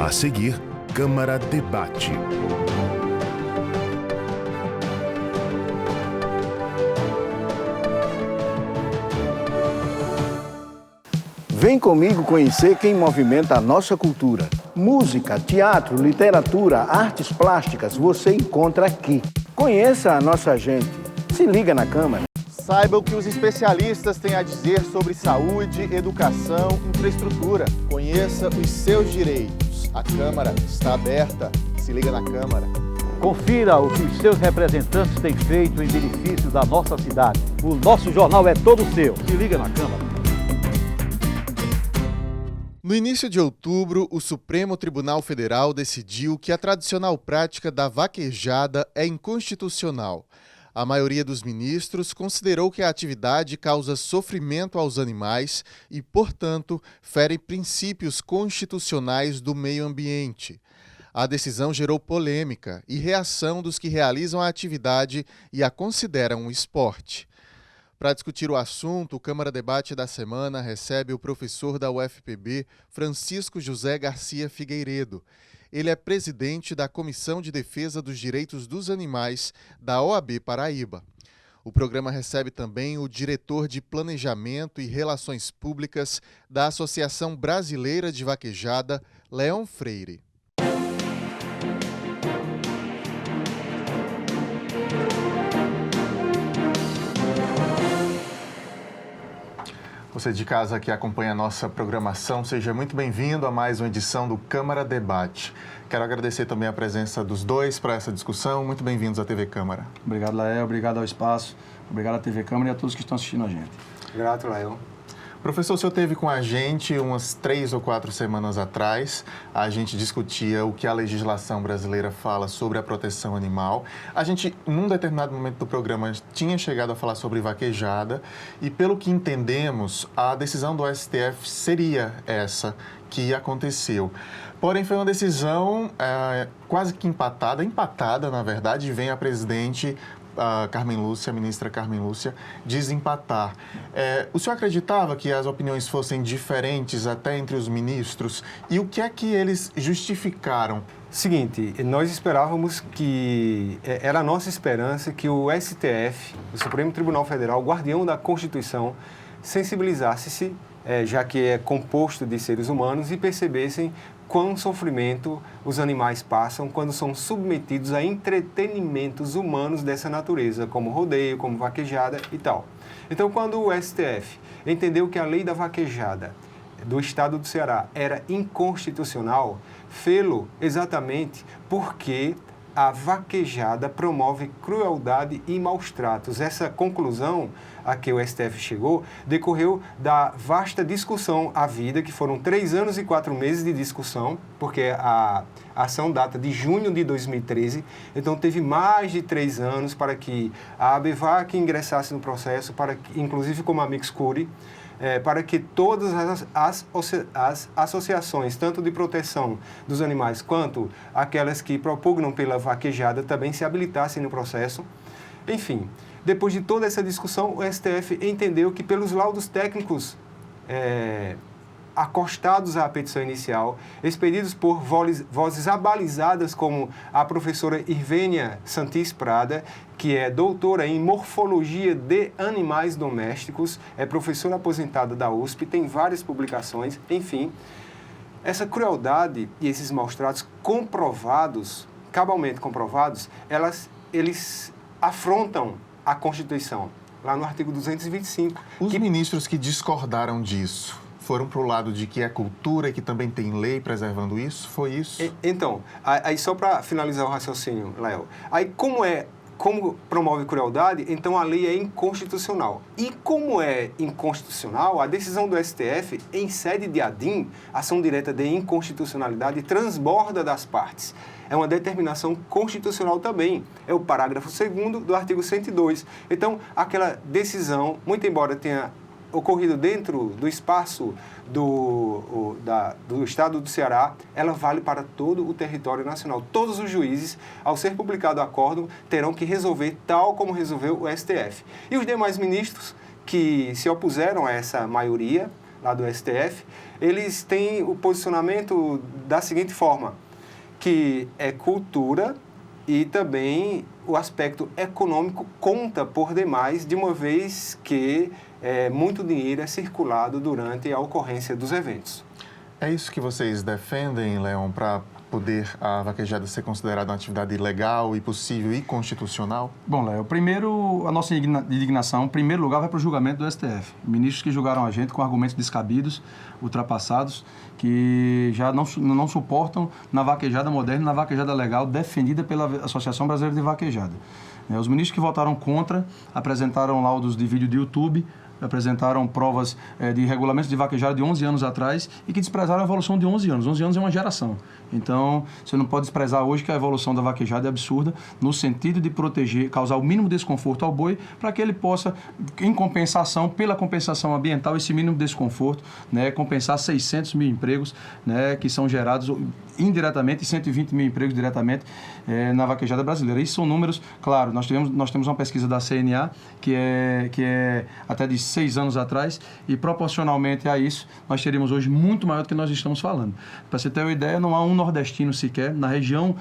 A seguir, Câmara Debate. Vem comigo conhecer quem movimenta a nossa cultura. Música, teatro, literatura, artes plásticas, você encontra aqui. Conheça a nossa gente. Se liga na Câmara. Saiba o que os especialistas têm a dizer sobre saúde, educação, infraestrutura. Conheça os seus direitos. A Câmara está aberta. Se liga na Câmara. Confira o que os seus representantes têm feito em benefício da nossa cidade. O nosso jornal é todo seu. Se liga na Câmara. No início de outubro, o Supremo Tribunal Federal decidiu que a tradicional prática da vaquejada é inconstitucional. A maioria dos ministros considerou que a atividade causa sofrimento aos animais e, portanto, fere princípios constitucionais do meio ambiente. A decisão gerou polêmica e reação dos que realizam a atividade e a consideram um esporte. Para discutir o assunto, o Câmara Debate da Semana recebe o professor da UFPB, Francisco José Garcia Figueiredo. Ele é presidente da Comissão de Defesa dos Direitos dos Animais da OAB Paraíba. O programa recebe também o diretor de Planejamento e Relações Públicas da Associação Brasileira de Vaquejada, Leon Freire. Você de casa que acompanha a nossa programação, seja muito bem-vindo a mais uma edição do Câmara Debate. Quero agradecer também a presença dos dois para essa discussão. Muito bem-vindos à TV Câmara. Obrigado, Lael. Obrigado ao Espaço. Obrigado à TV Câmara e a todos que estão assistindo a gente. Grato, Lael. Professor, o senhor esteve com a gente umas 3 ou 4 semanas atrás. A gente discutia o que a legislação brasileira fala sobre a proteção animal. A gente, num determinado momento do programa, tinha chegado a falar sobre vaquejada e, pelo que entendemos, a decisão do STF seria essa que aconteceu. Porém, foi uma decisão quase que empatada, na verdade, e vem a presidente a ministra Carmen Lúcia, desempatar. O senhor acreditava que as opiniões fossem diferentes até entre os ministros? E o que é que eles justificaram? Seguinte, nós esperávamos que, era a nossa esperança que o STF, o Supremo Tribunal Federal, guardião da Constituição, sensibilizasse-se, já que é composto de seres humanos, e percebessem quão sofrimento os animais passam quando são submetidos a entretenimentos humanos dessa natureza, como rodeio, como vaquejada e tal. Então, quando o STF entendeu que a lei da vaquejada do Estado do Ceará era inconstitucional, fê-lo exatamente porque a vaquejada promove crueldade e maus tratos. Essa conclusão a que o STF chegou decorreu da vasta discussão havida, que foram 3 anos e 4 meses de discussão, porque a ação data de junho de 2013, então teve mais de 3 anos para que a ABVAC ingressasse no processo, para que, inclusive como amicus curiae, para que todas as associações, tanto de proteção dos animais quanto aquelas que propugnam pela vaquejada, também se habilitassem no processo. Enfim, depois de toda essa discussão, o STF entendeu que pelos laudos técnicos acostados à petição inicial, expedidos por vozes abalizadas como a professora Irvênia Santis Prada, que é doutora em morfologia de animais domésticos, é professora aposentada da USP, tem várias publicações, enfim. Essa crueldade e esses maus-tratos comprovados, cabalmente comprovados, eles afrontam a Constituição, lá no artigo 225. Os ministros que discordaram disso foram para o lado de que é cultura e que também tem lei preservando isso? Foi isso? Então, aí só para finalizar o raciocínio, Léo, aí como promove crueldade, então a lei é inconstitucional. E como é inconstitucional, a decisão do STF, em sede de ADIM, ação direta de inconstitucionalidade, transborda das partes. É uma determinação constitucional também. É o parágrafo 2º do artigo 102. Então, aquela decisão, muito embora tenha ocorrido dentro do espaço do Estado do Ceará, ela vale para todo o território nacional. Todos os juízes, ao ser publicado o acórdão, terão que resolver tal como resolveu o STF. E os demais ministros que se opuseram a essa maioria, lá do STF, eles têm o posicionamento da seguinte forma, que é cultura e também o aspecto econômico conta por demais, de uma vez que muito dinheiro é circulado durante a ocorrência dos eventos. É isso que vocês defendem, Leon, para poder a vaquejada ser considerada uma atividade legal e possível e constitucional? Bom, Léo, primeiro, a nossa indignação, em primeiro lugar, vai para o julgamento do STF. Ministros que julgaram a gente com argumentos descabidos, ultrapassados, que já não suportam na vaquejada moderna, na vaquejada legal, defendida pela Associação Brasileira de Vaquejada. Os ministros que votaram contra apresentaram laudos de vídeo de YouTube, apresentaram provas de regulamentos de vaquejada de 11 anos atrás e que desprezaram a evolução de 11 anos. 11 anos é uma geração. Então, você não pode desprezar hoje que a evolução da vaquejada é absurda no sentido de proteger, causar o mínimo desconforto ao boi para que ele possa, em compensação, pela compensação ambiental, esse mínimo desconforto, né, compensar 600 mil empregos, né, que são gerados indiretamente e 120 mil empregos diretamente na vaquejada brasileira. Isso são números, claro, nós temos uma pesquisa da CNA que é até de 6 anos atrás e proporcionalmente a isso nós teríamos hoje muito maior do que nós estamos falando. Para você ter uma ideia, não há um nordestino sequer na região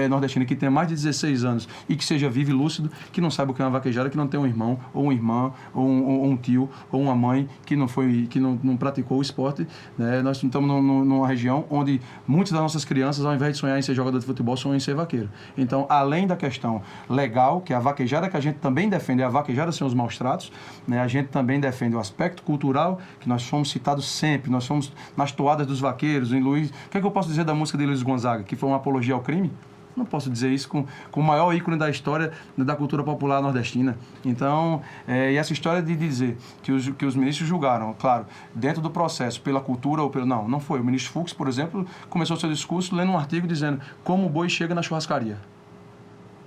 nordestina que tenha mais de 16 anos e que seja vivo e lúcido, que não saiba o que é uma vaquejada, que não tem um irmão ou uma irmã ou um tio ou uma mãe que não praticou o esporte, né? Nós estamos numa região onde muitas das nossas crianças, ao invés de sonhar em ser jogador de futebol, sonham em ser vaqueiro. Então, além da questão legal, que é a vaquejada que a gente também defende, a vaquejada sem os maus tratos, né? A gente também defende o aspecto cultural, que nós somos citados sempre, nós somos nas toadas dos vaqueiros, em Luiz... O que é que eu posso dizer da música de Luiz Gonzaga, que foi uma apologia ao crime? Não posso dizer isso com o maior ícone da história da cultura popular nordestina. Então, e essa história de dizer que os ministros julgaram, claro, dentro do processo, pela cultura ou pelo... Não foi. O ministro Fux, por exemplo, começou seu discurso lendo um artigo dizendo como o boi chega na churrascaria.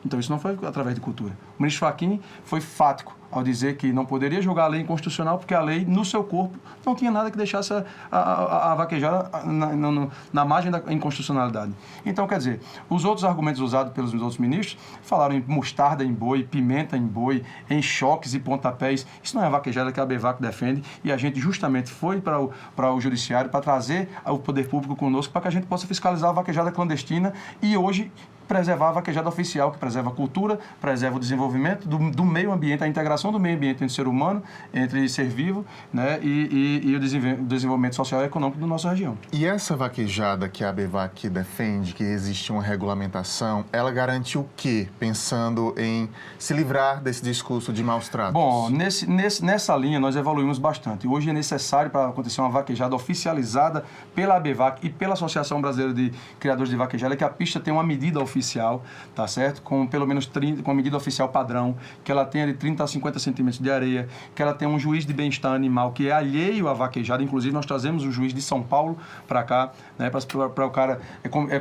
Então, isso não foi através de cultura. O ministro Fachin foi fático ao dizer que não poderia julgar a lei inconstitucional porque a lei, no seu corpo, não tinha nada que deixasse a vaquejada na margem da inconstitucionalidade. Então, quer dizer, os outros argumentos usados pelos outros ministros falaram em mostarda em boi, pimenta em boi, em choques e pontapés. Isso não é a vaquejada que a ABVAC defende e a gente justamente foi para o judiciário para trazer o poder público conosco para que a gente possa fiscalizar a vaquejada clandestina e hoje preservar a vaquejada oficial, que preserva a cultura, preserva o desenvolvimento do meio ambiente, a integração do meio ambiente entre ser humano, entre ser vivo, né, e o desenvolvimento social e econômico da nossa região. E essa vaquejada que a ABVAC defende, que existe uma regulamentação, ela garante o quê, pensando em se livrar desse discurso de maus tratos? Bom, nessa linha nós evoluímos bastante. Hoje é necessário para acontecer uma vaquejada oficializada pela ABVAC e pela Associação Brasileira de Criadores de Vaquejada, que a pista tenha uma medida oficial, tá certo? Com pelo menos 30, com a medida oficial padrão, que ela tenha de 30 a 50 centímetros de areia, que ela tenha um juiz de bem-estar animal que é alheio à vaquejada. Inclusive, nós trazemos o juiz de São Paulo para cá, né, para o cara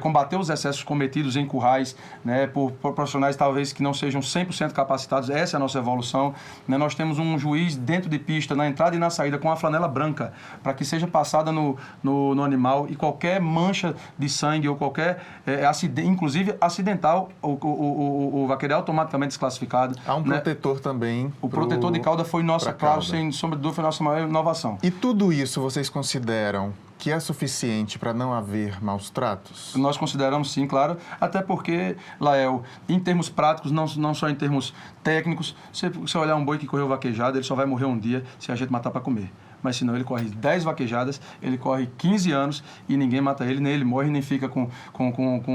combater os excessos cometidos em currais, né, por profissionais talvez que não sejam 100% capacitados. Essa é a nossa evolução, né? Nós temos um juiz dentro de pista, na entrada e na saída, com a flanela branca, para que seja passada no animal e qualquer mancha de sangue ou qualquer acidente, inclusive acidental, o vaqueiro é automaticamente desclassificado. Há um protetor também. O protetor de cauda foi nossa, claro, sem sombra de dúvida, foi nossa maior inovação. E tudo isso vocês consideram que é suficiente para não haver maus tratos? Nós consideramos sim, claro, até porque, Lael, em termos práticos, não só em termos técnicos, se você olhar um boi que correu vaquejada, ele só vai morrer um dia se a gente matar para comer. Mas senão ele corre 10 vaquejadas, ele corre 15 anos e ninguém mata ele, nem ele morre, nem fica com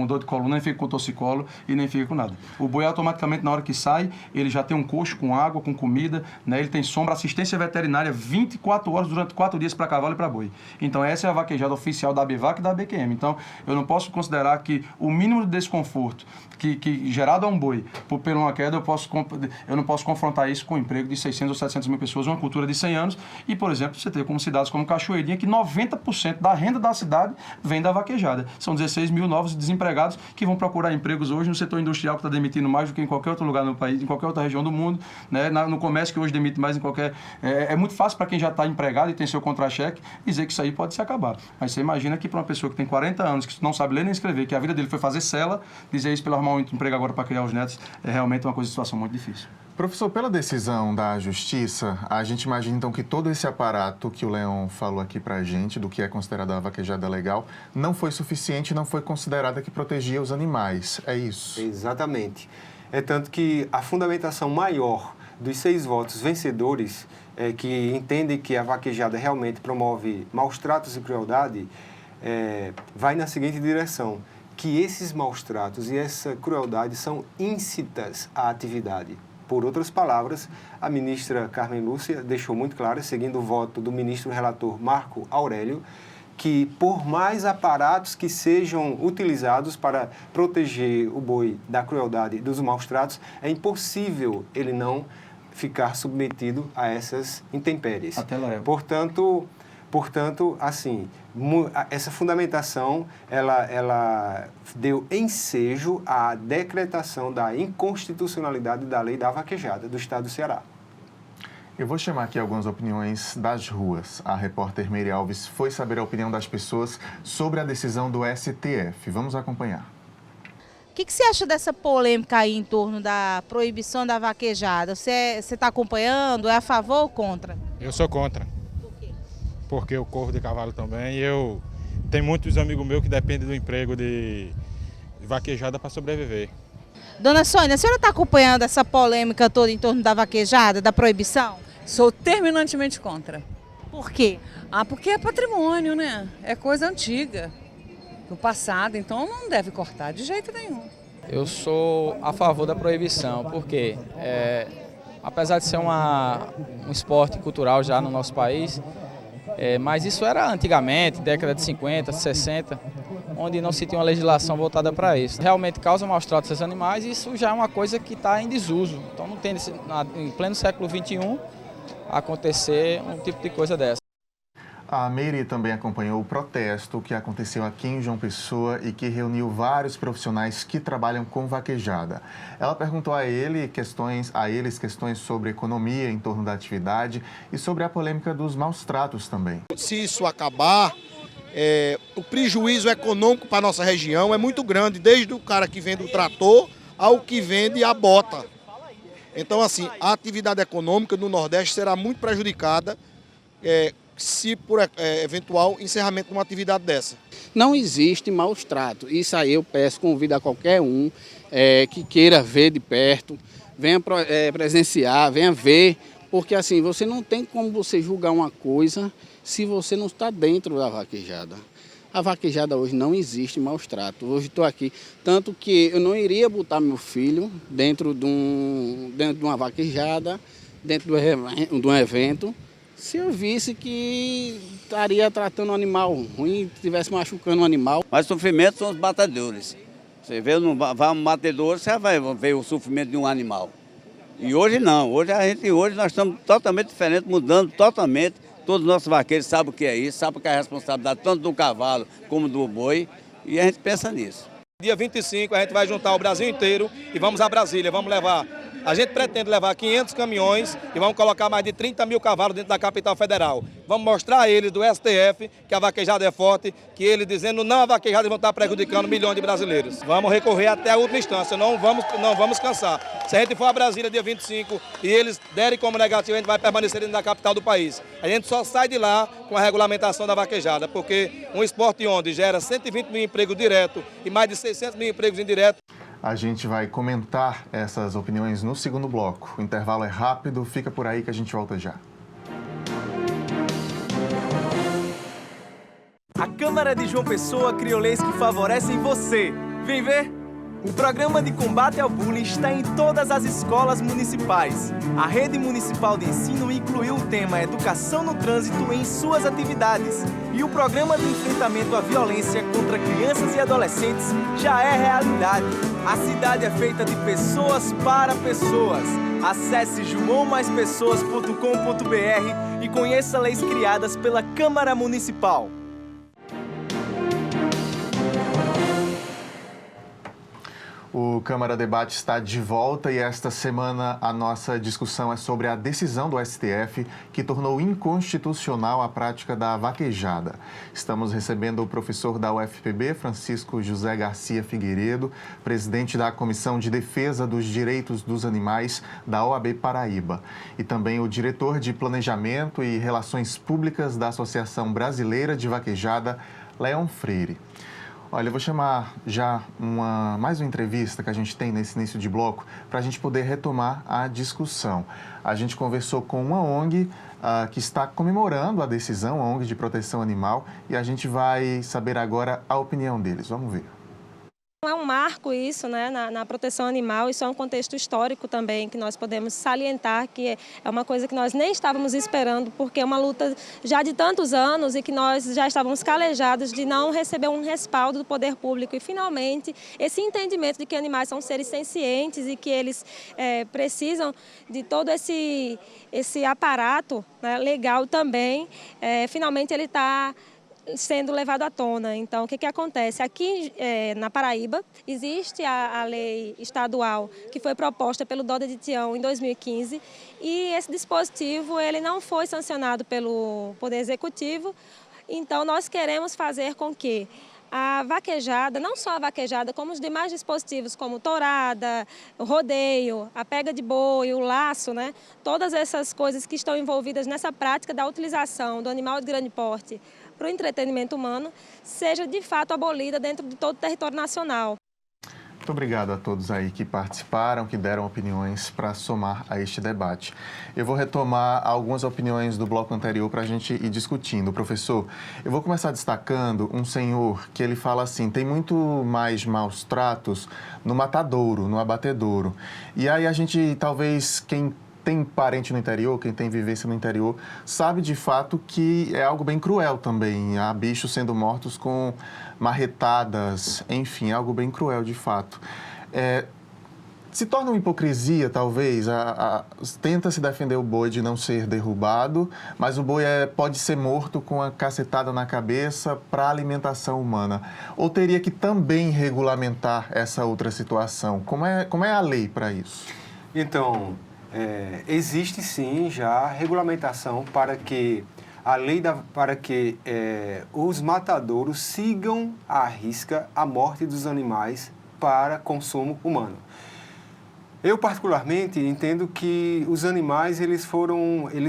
dor de coluna, nem fica com torcicolo e nem fica com nada. O boi automaticamente, na hora que sai, ele já tem um coxo com água, com comida, né? Ele tem sombra, assistência veterinária 24 horas durante 4 dias para cavalo e para boi. Então essa é a vaquejada oficial da ABVAC e da ABQM. Então eu não posso considerar que o mínimo de desconforto que gerado a um boi por uma queda, eu não posso confrontar isso com o emprego de 600 ou 700 mil pessoas, uma cultura de 100 anos e, por exemplo, você tem como cidades como Cachoeirinha, que 90% da renda da cidade vem da vaquejada. São 16 mil novos desempregados que vão procurar empregos hoje no setor industrial, que está demitindo mais do que em qualquer outro lugar no país, em qualquer outra região do mundo, né? No comércio, que hoje demite mais em qualquer... É muito fácil para quem já está empregado e tem seu contra-cheque dizer que isso aí pode se acabar. Mas você imagina que para uma pessoa que tem 40 anos, que não sabe ler nem escrever, que a vida dele foi fazer cela, dizer isso pelo arrumar um emprego agora para criar os netos, é realmente uma situação muito difícil. Professor, pela decisão da Justiça, a gente imagina então que todo esse aparato que o Leão falou aqui para a gente, do que é considerado a vaquejada legal, não foi suficiente, não foi considerada que protegia os animais, é isso? Exatamente. É tanto que a fundamentação maior dos 6 votos vencedores, que entendem que a vaquejada realmente promove maus tratos e crueldade, vai na seguinte direção, que esses maus tratos e essa crueldade são íncitas à atividade. Por outras palavras, a ministra Carmen Lúcia deixou muito claro, seguindo o voto do ministro relator Marco Aurélio, que por mais aparatos que sejam utilizados para proteger o boi da crueldade e dos maus tratos, é impossível ele não ficar submetido a essas intempéries. Até lá. Portanto, assim, essa fundamentação, ela deu ensejo à decretação da inconstitucionalidade da lei da vaquejada do Estado do Ceará. Eu vou chamar aqui algumas opiniões das ruas. A repórter Meire Alves foi saber a opinião das pessoas sobre a decisão do STF. Vamos acompanhar. O que você acha dessa polêmica aí em torno da proibição da vaquejada? Você está acompanhando? É a favor ou contra? Eu sou contra. Por quê? Porque eu corro de cavalo também e tem muitos amigos meus que dependem do emprego de vaquejada para sobreviver. Dona Sônia, a senhora está acompanhando essa polêmica toda em torno da vaquejada, da proibição? Sou terminantemente contra. Por quê? Porque é patrimônio, né? É coisa antiga, do passado, então não deve cortar de jeito nenhum. Eu sou a favor da proibição, porque apesar de ser um esporte cultural já no nosso país, mas isso era antigamente, década de 50, 60, onde não se tinha uma legislação voltada para isso. Realmente causa maus tratos aos animais e isso já é uma coisa que está em desuso. Então não tem, em pleno século XXI, acontecer um tipo de coisa dessa. A Meire também acompanhou o protesto que aconteceu aqui em João Pessoa e que reuniu vários profissionais que trabalham com vaquejada. Ela perguntou a eles questões sobre economia em torno da atividade e sobre a polêmica dos maus tratos também. Se isso acabar, o prejuízo econômico para a nossa região é muito grande, desde o cara que vende o trator ao que vende a bota. Então, assim, a atividade econômica no Nordeste será muito prejudicada se por eventual encerramento de uma atividade dessa. Não existe maus tratos. Isso aí eu convido a qualquer um que queira ver de perto, venha presenciar, venha ver, porque assim, você não tem como você julgar uma coisa se você não está dentro da vaquejada. A vaquejada hoje não existe maus tratos. Hoje estou aqui, tanto que eu não iria botar meu filho dentro de uma vaquejada, dentro de um evento, se eu visse que estaria tratando um animal ruim, estivesse machucando um animal. Mas sofrimento são os matadores. Você vê, vai um matador, você vai ver o sofrimento de um animal. E hoje não, hoje nós estamos totalmente diferentes, mudando totalmente. Todos os nossos vaqueiros sabem o que é isso, sabem que é a responsabilidade tanto do cavalo como do boi, e a gente pensa nisso. Dia 25 a gente vai juntar o Brasil inteiro e vamos a Brasília, vamos levar. A gente pretende levar 500 caminhões e vamos colocar mais de 30 mil cavalos dentro da capital federal. Vamos mostrar a eles do STF que a vaquejada é forte, que eles dizendo não a vaquejada vão estar prejudicando milhões de brasileiros. Vamos recorrer até a última instância, não vamos cansar. Se a gente for a Brasília dia 25 e eles derem como negativo, a gente vai permanecer dentro da capital do país. A gente só sai de lá com a regulamentação da vaquejada, porque um esporte onde gera 120 mil empregos diretos e mais de 600 mil empregos indiretos. A gente vai comentar essas opiniões no segundo bloco. O intervalo é rápido, fica por aí que a gente volta já. A Câmara de João Pessoa criou leis que favorecem você. Vem ver? O programa de combate ao bullying está em todas as escolas municipais. A rede municipal de ensino incluiu o tema Educação no Trânsito em suas atividades. E o programa de enfrentamento à violência contra crianças e adolescentes já é realidade. A cidade é feita de pessoas para pessoas. Acesse joãomaispesoas.com.br e conheça leis criadas pela Câmara Municipal. O Câmara Debate está de volta e esta semana a nossa discussão é sobre a decisão do STF que tornou inconstitucional a prática da vaquejada. Estamos recebendo o professor da UFPB, Francisco José Garcia Figueiredo, presidente da Comissão de Defesa dos Direitos dos Animais da OAB Paraíba, e também o diretor de Planejamento e Relações Públicas da Associação Brasileira de Vaquejada, Leon Freire. Olha, eu vou chamar já mais uma entrevista que a gente tem nesse início de bloco para a gente poder retomar a discussão. A gente conversou com uma ONG que está comemorando a decisão, a ONG de Proteção Animal, e a gente vai saber agora a opinião deles. Vamos ver. É um marco isso, né, na proteção animal, isso é um contexto histórico também que nós podemos salientar, que é uma coisa que nós nem estávamos esperando, porque é uma luta já de tantos anos e que nós já estávamos calejados de não receber um respaldo do poder público. E finalmente esse entendimento de que animais são seres sencientes e que eles precisam de todo esse aparato, né, legal também, finalmente ele está sendo levado à tona. Então, o que acontece? Aqui na Paraíba existe a lei estadual que foi proposta pelo Doda de Tião em 2015 e esse dispositivo ele não foi sancionado pelo Poder Executivo. Então, nós queremos fazer com que a vaquejada, não só a vaquejada, como os demais dispositivos, como tourada, o rodeio, a pega de boi, o laço, né? Todas essas coisas que estão envolvidas nessa prática da utilização do animal de grande porte para o entretenimento humano, seja de fato abolida dentro de todo o território nacional. Muito obrigado a todos aí que participaram, que deram opiniões para somar a este debate. Eu vou retomar algumas opiniões do bloco anterior para a gente ir discutindo. Professor, eu vou começar destacando um senhor que ele fala assim, tem muito mais maus tratos no matadouro, no abatedouro. E aí a gente, talvez, quem tem parente no interior, quem tem vivência no interior, sabe de fato que é algo bem cruel também. Há bichos sendo mortos com marretadas, enfim, é algo bem cruel de fato. Se torna uma hipocrisia, talvez, tenta-se defender o boi de não ser derrubado, mas o boi pode ser morto com a cacetada na cabeça para alimentação humana. Ou teria que também regulamentar essa outra situação? Como é a lei para isso? Então, existe sim já regulamentação para que a lei para que os matadouros sigam à risca a morte dos animais para consumo humano. Eu particularmente entendo que os animais eles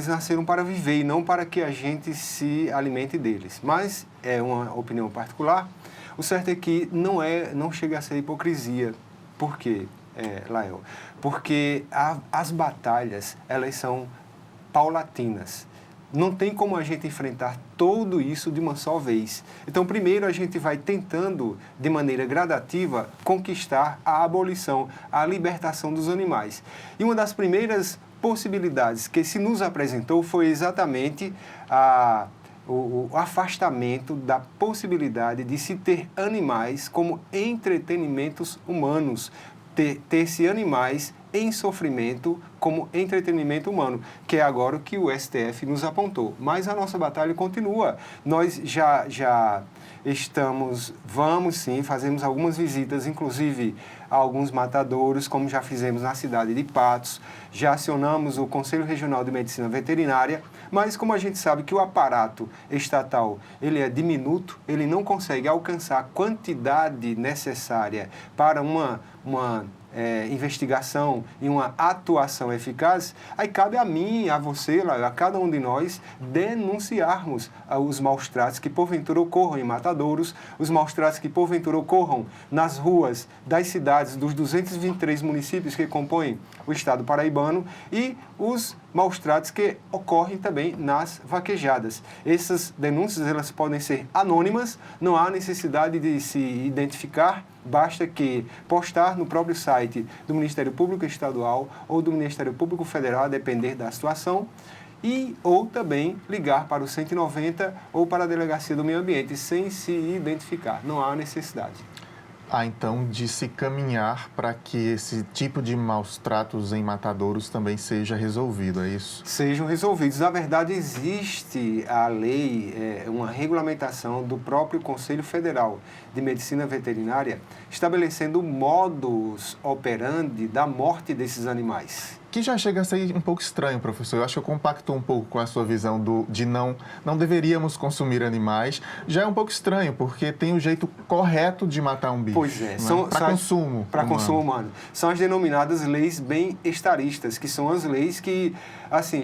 nasceram para viver e não para que a gente se alimente deles. Mas é uma opinião particular. O certo é que não chega a ser hipocrisia. Por quê? Lael, porque as batalhas, elas são paulatinas. Não tem como a gente enfrentar tudo isso de uma só vez. Então, primeiro a gente vai tentando, de maneira gradativa, conquistar a abolição, a libertação dos animais. E uma das primeiras possibilidades que se nos apresentou foi exatamente o afastamento da possibilidade de se ter animais como entretenimentos humanos, ter-se animais em sofrimento como entretenimento humano, que é agora o que o STF nos apontou. Mas a nossa batalha continua. Nós já vamos sim, fazemos algumas visitas, inclusive a alguns matadouros, como já fizemos na cidade de Patos, já acionamos o Conselho Regional de Medicina Veterinária, mas como a gente sabe que o aparato estatal ele é diminuto, ele não consegue alcançar a quantidade necessária para uma investigação e uma atuação eficaz, aí cabe a mim, a você, a cada um de nós, denunciarmos os maus tratos que porventura ocorram em matadouros, os maus tratos que porventura ocorram nas ruas das cidades dos 223 municípios que compõem o estado paraibano e os maus tratos que ocorrem também nas vaquejadas. Essas denúncias elas podem ser anônimas, não há necessidade de se identificar, basta que postar no próprio site do Ministério Público Estadual ou do Ministério Público Federal, a depender da situação, ou também ligar para o 190 ou para a Delegacia do Meio Ambiente, sem se identificar. Não há necessidade. Há então de se caminhar para que esse tipo de maus tratos em matadouros também seja resolvido, é isso? Sejam resolvidos. Na verdade, existe a lei, uma regulamentação do próprio Conselho Federal de Medicina Veterinária estabelecendo modus operandi da morte desses animais. Que já chega a ser um pouco estranho, professor. Eu acho que eu compacto um pouco com a sua visão de não deveríamos consumir animais. Já é um pouco estranho, porque tem o jeito correto de matar um bicho. Pois é. Para consumo. Para consumo humano. São as denominadas leis bem-estaristas, que são as leis que, assim,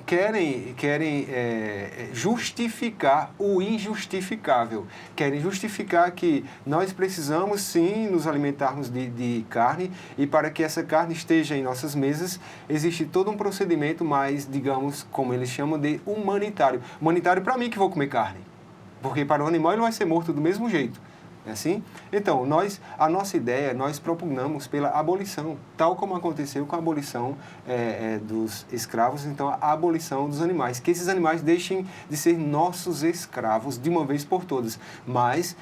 querem justificar o injustificável. Querem justificar que nós precisamos, sim, nos alimentarmos de carne, e para que essa carne esteja em nossas mesas, existe todo um procedimento mais, digamos, como eles chamam de humanitário. Humanitário para mim que vou comer carne, porque para o animal ele vai ser morto do mesmo jeito. É assim? Então, a nossa ideia, nós propugnamos pela abolição, tal como aconteceu com a abolição dos escravos, então a abolição dos animais, que esses animais deixem de ser nossos escravos de uma vez por todas. Mas,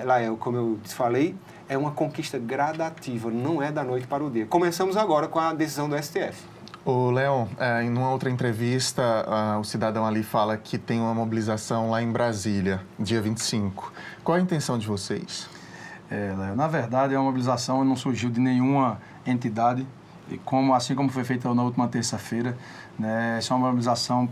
Lael, como eu te falei, é uma conquista gradativa, não é da noite para o dia. Começamos agora com a decisão do STF. Ô, Leon, em uma outra entrevista, o cidadão ali fala que tem uma mobilização lá em Brasília, dia 25. Qual a intenção de vocês? Leon, na verdade, a mobilização não surgiu de nenhuma entidade, assim como foi feita na última terça-feira, né? Essa é uma mobilização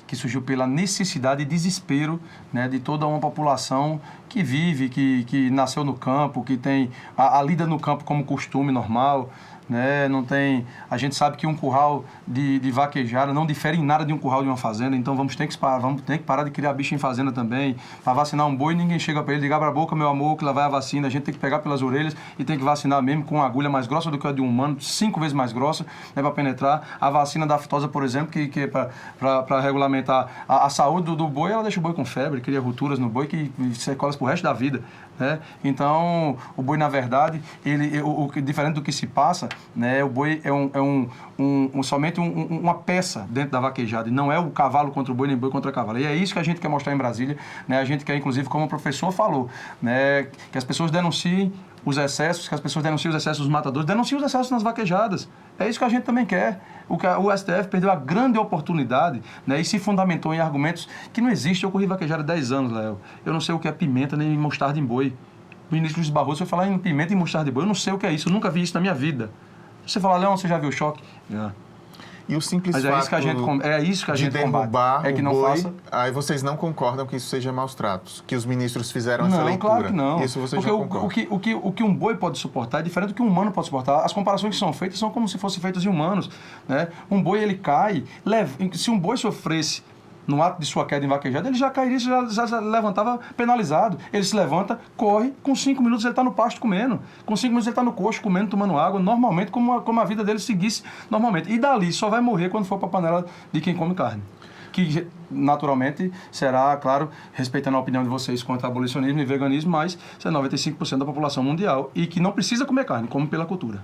que surgiu pela necessidade e desespero, né, de toda uma população que vive, que nasceu no campo, que tem a lida no campo como costume normal, né? Não tem, a gente sabe que um curral de vaquejada não difere em nada de um curral de uma fazenda, então vamos ter que parar de criar bicho em fazenda também. Para vacinar um boi, ninguém chega para ele, ligar para a boca, meu amor, que lá vai a vacina. A gente tem que pegar pelas orelhas e tem que vacinar mesmo com uma agulha mais grossa do que a de um humano, 5 vezes mais grossa, né, para penetrar. A vacina da aftosa, por exemplo, que é para regulamentar a saúde do boi, ela deixa o boi com febre, cria rupturas no boi que sequelas pro resto da vida, né? Então, o boi, na verdade, diferente do que se passa, né, o boi é somente uma peça dentro da vaquejada, e não é o cavalo contra o boi, nem o boi contra o cavalo. E é isso que a gente quer mostrar em Brasília, né? A gente quer, inclusive, como o professor falou, né, que as pessoas denunciem os excessos, dos matadores, denunciem os excessos nas vaquejadas. É isso que a gente também quer. O STF perdeu a grande oportunidade, né, e se fundamentou em argumentos que não existem. Eu corri vaquejada há 10 anos, Léo. Eu não sei o que é pimenta nem mostarda em boi. O ministro Luiz Barroso foi falar em pimenta e mostarda em boi. Eu não sei o que é isso, eu nunca vi isso na minha vida. Você fala, Léo, você já viu o choque? E o simples Mas fato é isso que a gente derrubar combate. o boi, aí vocês não concordam que isso seja maus tratos, que os ministros fizeram essa leitura? Não, claro que não. Isso vocês já concordam. O que um boi pode suportar é diferente do que um humano pode suportar. As comparações que são feitas são como se fossem feitas em humanos, né? Um boi, ele cai, se um boi sofresse no ato de sua queda em vaquejada, ele já cairia, já levantava penalizado. Ele se levanta, corre, com 5 minutos ele está no pasto comendo, com 5 minutos ele está no coxo comendo, tomando água, normalmente, como a vida dele seguisse normalmente. E dali só vai morrer quando for para a panela de quem come carne. Que, naturalmente, será, claro, respeitando a opinião de vocês quanto ao abolicionismo e veganismo, mas isso é 95% da população mundial e que não precisa comer carne, come pela cultura.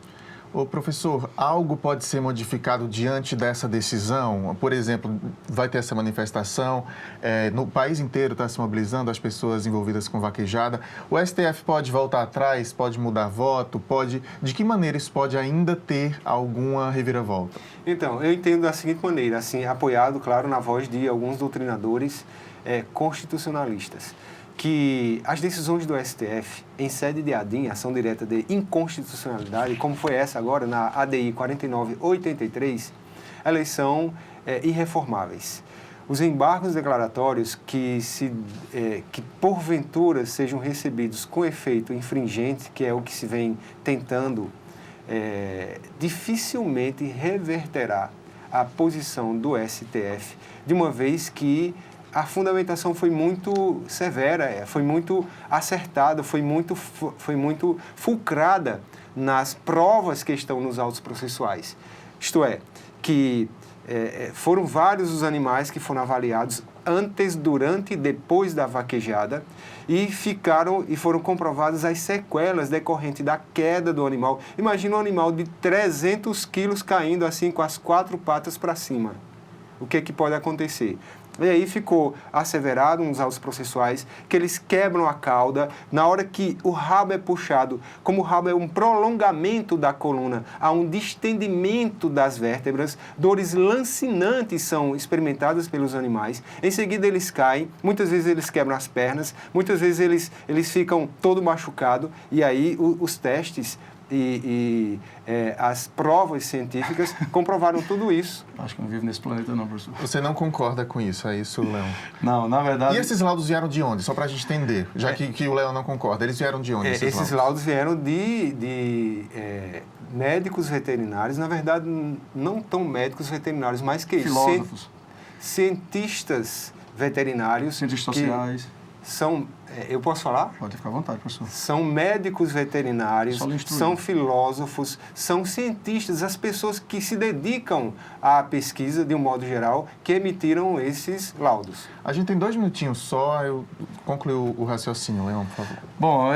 Ô, professor, algo pode ser modificado diante dessa decisão? Por exemplo, vai ter essa manifestação, no país inteiro está se mobilizando as pessoas envolvidas com vaquejada. O STF pode voltar atrás, pode mudar voto, de que maneira isso pode ainda ter alguma reviravolta? Então, eu entendo da seguinte maneira, assim, apoiado, claro, na voz de alguns doutrinadores constitucionalistas, que as decisões do STF em sede de ADIM, ação direta de inconstitucionalidade, como foi essa agora na ADI 4983, elas são irreformáveis. Os embargos declaratórios que porventura sejam recebidos com efeito infringente, que é o que se vem tentando, dificilmente reverterá a posição do STF, de uma vez que a fundamentação foi muito severa, foi muito acertada, foi muito fulcrada nas provas que estão nos autos processuais. Isto é, que foram vários os animais que foram avaliados antes, durante e depois da vaquejada e foram comprovadas as sequelas decorrentes da queda do animal. Imagina um animal de 300 quilos caindo assim com as 4 patas para cima. O que pode acontecer? E aí ficou asseverado nos autos processuais que eles quebram a cauda na hora que o rabo é puxado. Como o rabo é um prolongamento da coluna, há um distendimento das vértebras, dores lancinantes são experimentadas pelos animais. Em seguida eles caem, muitas vezes eles quebram as pernas, muitas vezes eles ficam todo machucados e aí os testes as provas científicas comprovaram tudo isso. Acho que não vivo nesse planeta não, professor. Você não concorda com isso, é isso, Leão? Não, na verdade... E esses laudos vieram de onde? Só para a gente entender, já que o Leão não concorda. Eles vieram de onde, esses laudos vieram de médicos veterinários, na verdade, não tão médicos veterinários, mas que filósofos. Cientistas veterinários. Cientistas sociais. Eu posso falar? Pode ficar à vontade, professor. São médicos veterinários, são filósofos, são cientistas, as pessoas que se dedicam à pesquisa, de um modo geral, que emitiram esses laudos. A gente tem 2 minutinhos só, eu concluo o raciocínio, Leão, por favor. Bom,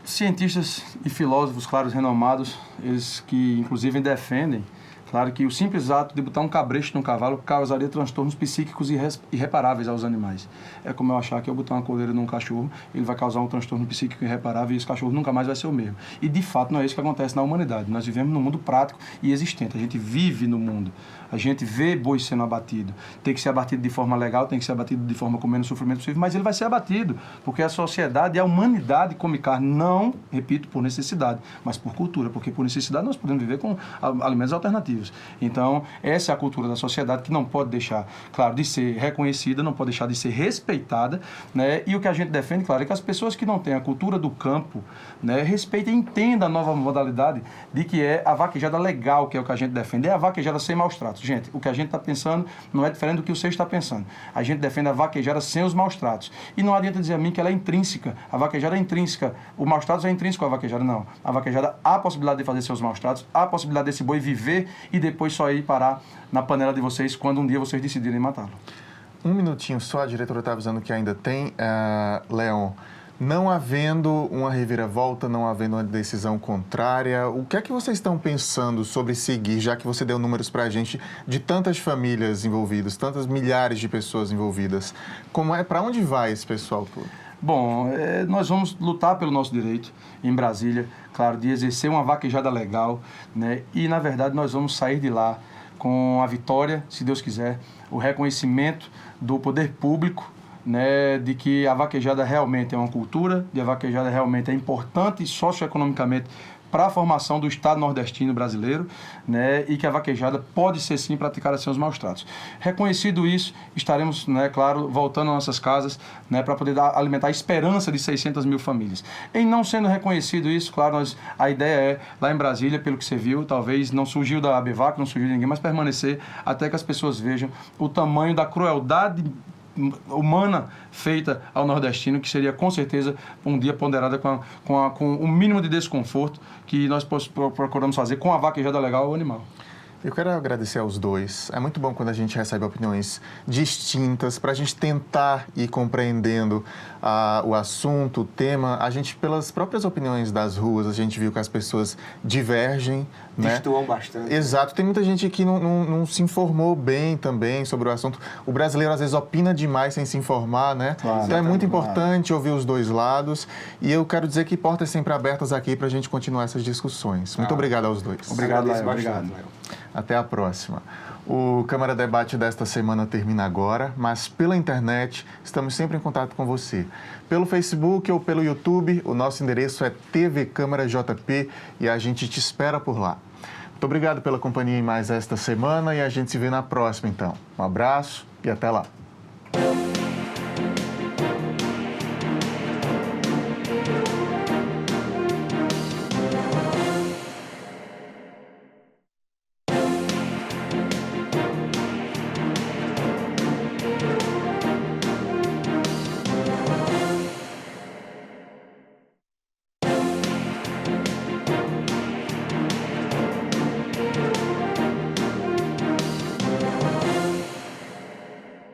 cientistas e filósofos, claro, renomados, eles que, inclusive, defendem, claro que o simples ato de botar um cabresto no cavalo causaria transtornos psíquicos irreparáveis aos animais. É como eu achar que eu botar uma coleira num cachorro, ele vai causar um transtorno psíquico irreparável e esse cachorro nunca mais vai ser o mesmo. E, de fato, não é isso que acontece na humanidade. Nós vivemos num mundo prático e existente. A gente vive no mundo. A gente vê boi sendo abatido. Tem que ser abatido de forma legal, tem que ser abatido de forma com menos sofrimento possível, mas ele vai ser abatido, porque a sociedade e a humanidade come carne, não, repito, por necessidade, mas por cultura, porque por necessidade nós podemos viver com alimentos alternativos. Então, essa é a cultura da sociedade que não pode deixar, claro, de ser reconhecida, não pode deixar de ser respeitada, né? E o que a gente defende, claro, é que as pessoas que não têm a cultura do campo, né, respeitem e entendam a nova modalidade de que é a vaquejada legal, que é o que a gente defende, é a vaquejada sem maus tratos. Gente, o que a gente está pensando não é diferente do que você está pensando. A gente defende a vaquejada sem os maus tratos. E não adianta dizer a mim que ela é intrínseca. A vaquejada é intrínseca. O maus tratos é intrínseco à vaquejada, não. A vaquejada há a possibilidade de fazer seus maus tratos, há a possibilidade desse boi viver e depois só ir parar na panela de vocês quando um dia vocês decidirem matá-lo. 1 minutinho só, a diretora está avisando que ainda tem, Leão. Não havendo uma reviravolta, não havendo uma decisão contrária, o que é que vocês estão pensando sobre seguir, já que você deu números para a gente de tantas famílias envolvidas, tantas milhares de pessoas envolvidas? Para onde vai esse pessoal todo? Bom, nós vamos lutar pelo nosso direito em Brasília, claro, de exercer uma vaquejada legal, né? E, na verdade, nós vamos sair de lá com a vitória, se Deus quiser, o reconhecimento do poder público, né, de que a vaquejada realmente é uma cultura, de a vaquejada realmente é importante socioeconomicamente para a formação do Estado nordestino brasileiro, né, e que a vaquejada pode ser sim praticada sem os maus tratos. Reconhecido isso, estaremos, né, claro, voltando às nossas casas, né, para poder alimentar a esperança de 600 mil famílias. Em não sendo reconhecido isso, claro, a ideia é, lá em Brasília, pelo que você viu, talvez não surgiu da ABVAC, não surgiu de ninguém, mas permanecer até que as pessoas vejam o tamanho da crueldade humana feita ao nordestino, que seria com certeza um dia ponderada com o mínimo de desconforto que nós procuramos fazer com a vaquejada legal ao animal. Eu quero agradecer aos dois. É muito bom quando a gente recebe opiniões distintas para a gente tentar ir compreendendo o assunto, o tema. A gente, pelas próprias opiniões das ruas, a gente viu que as pessoas divergem, né? Destoam bastante. Exato. Tem muita gente que não se informou bem também sobre o assunto. O brasileiro, às vezes, opina demais sem se informar, né? Claro, então, é muito importante ouvir os dois lados. E eu quero dizer que portas sempre abertas aqui para a gente continuar essas discussões. Muito obrigado aos dois. Obrigado, Léo. Obrigado. Até a próxima. O Câmara Debate desta semana termina agora, mas pela internet estamos sempre em contato com você. Pelo Facebook ou pelo YouTube, o nosso endereço é TV Câmara JP e a gente te espera por lá. Muito obrigado pela companhia em mais esta semana e a gente se vê na próxima, então. Um abraço e até lá.